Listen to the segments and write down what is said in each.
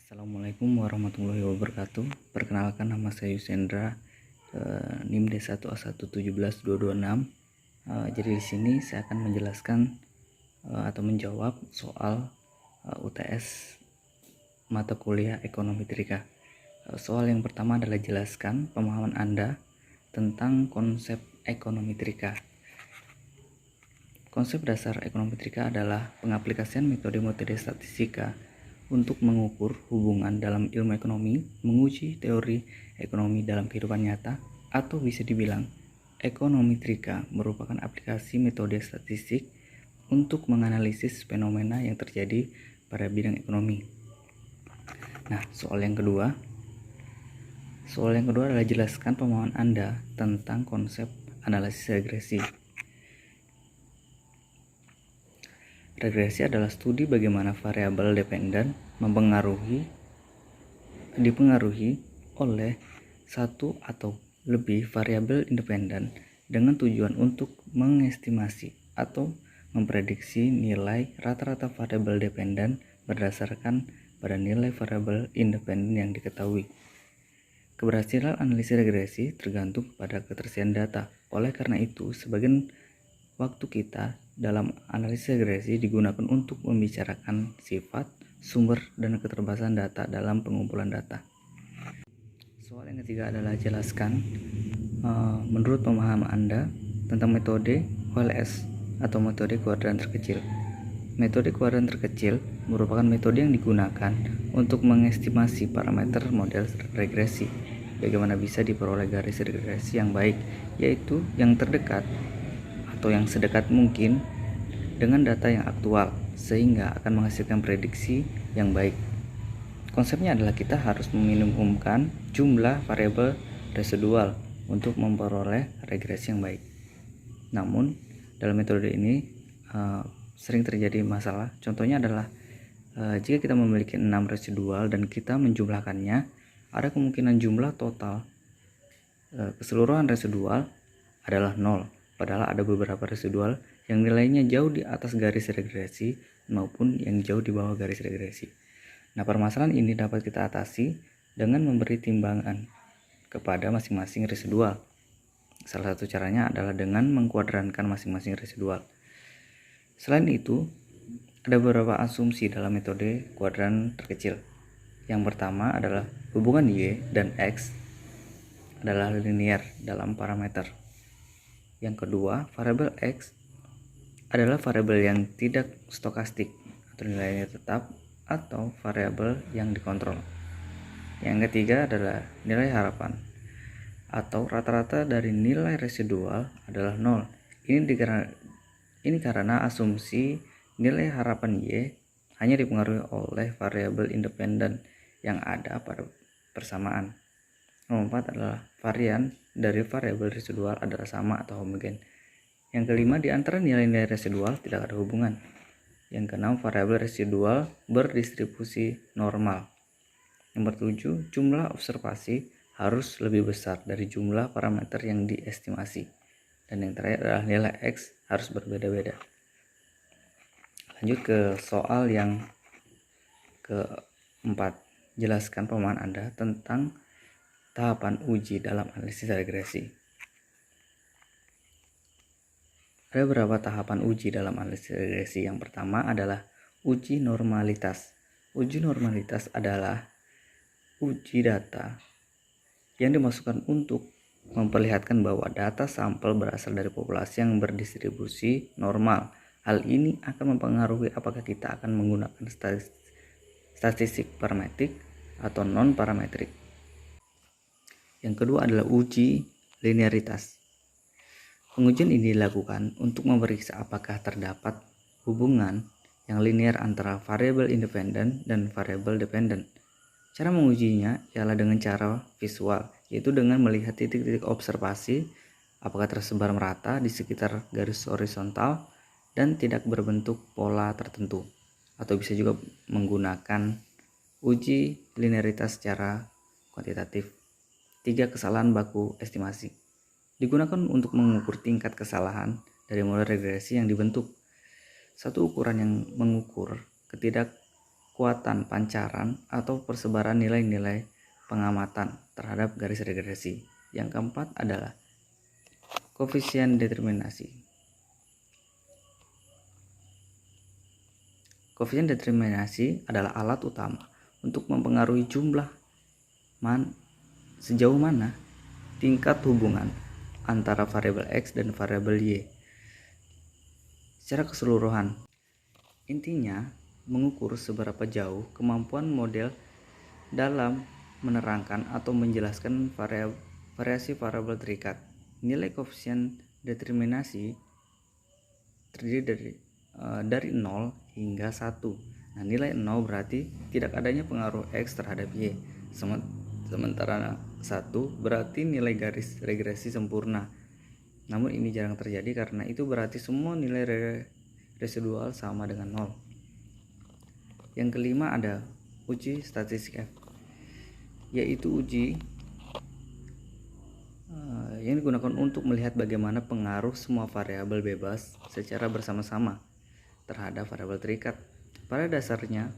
Assalamualaikum warahmatullahi wabarakatuh. Perkenalkan, nama saya Yusendra, NIM D1A1172226. Jadi di sini saya akan menjelaskan atau menjawab soal UTS mata kuliah Ekonometrika. Soal yang pertama adalah jelaskan pemahaman Anda tentang konsep ekonometrika. Konsep dasar ekonometrika adalah pengaplikasian metode-metode statistika untuk mengukur hubungan dalam ilmu ekonomi, menguji teori ekonomi dalam kehidupan nyata, atau bisa dibilang ekonometrika merupakan aplikasi metode statistik untuk menganalisis fenomena yang terjadi pada bidang ekonomi. Nah, soal yang kedua adalah jelaskan pemahaman Anda tentang konsep analisis regresi. Regresi adalah studi bagaimana variabel dependen dipengaruhi oleh satu atau lebih variabel independen dengan tujuan untuk mengestimasi atau memprediksi nilai rata-rata variabel dependen berdasarkan pada nilai variabel independen yang diketahui. Keberhasilan analisis regresi tergantung pada ketersediaan data. Oleh karena itu, sebagian waktu kita dalam analisis regresi digunakan untuk membicarakan sifat, sumber, dan keterbatasan data dalam pengumpulan data. Soal yang ketiga adalah jelaskan menurut pemahaman Anda tentang metode OLS atau metode kuadran terkecil. Metode kuadran terkecil merupakan metode yang digunakan untuk mengestimasi parameter model regresi. Bagaimana bisa diperoleh garis regresi yang baik, yaitu yang terdekat atau yang sedekat mungkin dengan data yang aktual, sehingga akan menghasilkan prediksi yang baik. Konsepnya adalah kita harus meminimumkan jumlah variabel residual untuk memperoleh regresi yang baik. Namun, dalam metode ini sering terjadi masalah. Contohnya adalah jika kita memiliki 6 residual dan kita menjumlahkannya, ada kemungkinan jumlah total keseluruhan residual adalah 0. Padahal ada beberapa residual yang nilainya jauh di atas garis regresi maupun yang jauh di bawah garis regresi. Nah, permasalahan ini dapat kita atasi dengan memberi timbangan kepada masing-masing residual. Salah satu caranya adalah dengan mengkuadrankan masing-masing residual. Selain itu, ada beberapa asumsi dalam metode kuadran terkecil. Yang pertama adalah hubungan Y dan X adalah linear dalam parameter. Yang kedua, variabel X adalah variabel yang tidak stokastik atau nilainya tetap atau variabel yang dikontrol. Yang ketiga adalah nilai harapan atau rata-rata dari nilai residual adalah 0. Ini karena asumsi nilai harapan Y hanya dipengaruhi oleh variabel independen yang ada pada persamaan. Nomor 4 adalah varian dari variabel residual adalah sama atau homogen. Yang kelima, di antara nilai-nilai residual tidak ada hubungan. Yang keenam, variabel residual berdistribusi normal. Nomor 7, jumlah observasi harus lebih besar dari jumlah parameter yang diestimasi. Dan yang terakhir adalah nilai X harus berbeda-beda. Lanjut ke soal yang keempat. Jelaskan pemahaman Anda tentang tahapan uji dalam analisis regresi. Ada beberapa tahapan uji dalam analisis regresi. Yang pertama adalah uji normalitas. Uji normalitas adalah uji data yang dimasukkan untuk memperlihatkan bahwa data sampel berasal dari populasi yang berdistribusi normal. Hal ini akan mempengaruhi apakah kita akan menggunakan statistik parametrik atau non-parametrik. Yang kedua adalah uji linearitas. Pengujian ini dilakukan untuk memeriksa apakah terdapat hubungan yang linear antara variabel independen dan variabel dependen. Cara mengujinya ialah dengan cara visual, yaitu dengan melihat titik-titik observasi apakah tersebar merata di sekitar garis horizontal dan tidak berbentuk pola tertentu. Atau bisa juga menggunakan uji linearitas secara kuantitatif. 3. Kesalahan baku estimasi digunakan untuk mengukur tingkat kesalahan dari model regresi yang dibentuk. Satu ukuran yang mengukur kekuatan pancaran atau persebaran nilai-nilai pengamatan terhadap garis regresi. Yang keempat adalah koefisien determinasi. Koefisien determinasi adalah alat utama untuk mempengaruhi sejauh mana tingkat hubungan antara variabel X dan variabel Y secara keseluruhan. Intinya, mengukur seberapa jauh kemampuan model dalam menerangkan atau menjelaskan variasi variabel terikat. Nilai koefisien determinasi terdiri dari 0 hingga 1. Nah, nilai 0 berarti tidak adanya pengaruh X terhadap Y. Sementara 1 berarti nilai garis regresi sempurna. Namun ini jarang terjadi karena itu berarti semua nilai residual sama dengan 0. Yang kelima ada uji statistik F, yaitu uji yang digunakan untuk melihat bagaimana pengaruh semua variabel bebas secara bersama-sama terhadap variabel terikat. Pada dasarnya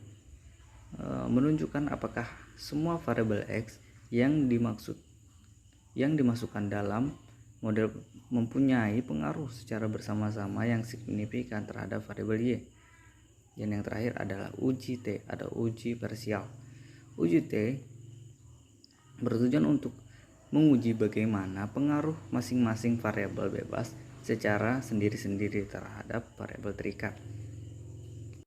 menunjukkan apakah semua variabel X yang dimasukkan dalam model mempunyai pengaruh secara bersama-sama yang signifikan terhadap variabel Y. Dan yang terakhir adalah uji T, ada uji parsial. Uji T bertujuan untuk menguji bagaimana pengaruh masing-masing variabel bebas secara sendiri-sendiri terhadap variabel terikat.